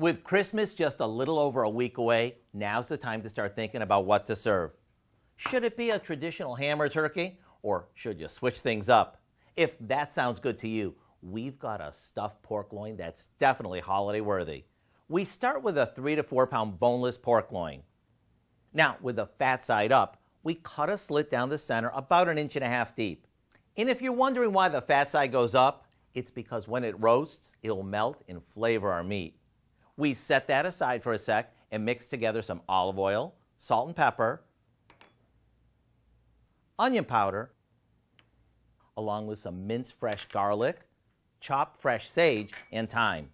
With Christmas just a little over a week away, now's the time to start thinking about what to serve. Should it be a traditional ham or turkey, or should you switch things up? If that sounds good to you, we've got a stuffed pork loin that's definitely holiday worthy. We start with a 3 to 4 pound boneless pork loin. Now, with the fat side up, we cut a slit down the center about 1.5 inches deep. And if you're wondering why the fat side goes up, it's because when it roasts, it'll melt and flavor our meat. We set that aside for a sec and mix together some olive oil, salt and pepper, onion powder, along with some minced fresh garlic, chopped fresh sage, and thyme.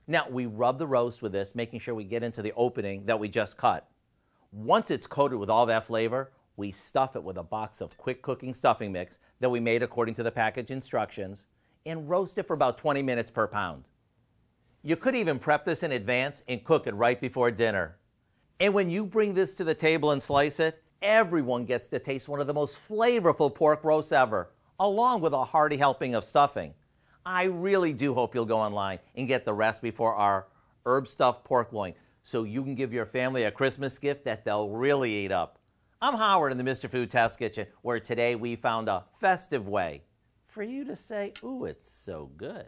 Now, we rub the roast with this, making sure we get into the opening that we just cut. Once it's coated with all that flavor, we stuff it with a box of quick cooking stuffing mix that we made according to the package instructions and roast it for about 20 minutes per pound. You could even prep this in advance and cook it right before dinner. And when you bring this to the table and slice it, everyone gets to taste one of the most flavorful pork roasts ever, along with a hearty helping of stuffing. I really do hope you'll go online and get the recipe for our Herb Stuffed Pork Loin so you can give your family a Christmas gift that they'll really eat up. I'm Howard in the Mr. Food Test Kitchen, where today we found a festive way for you to say, ooh, it's so good.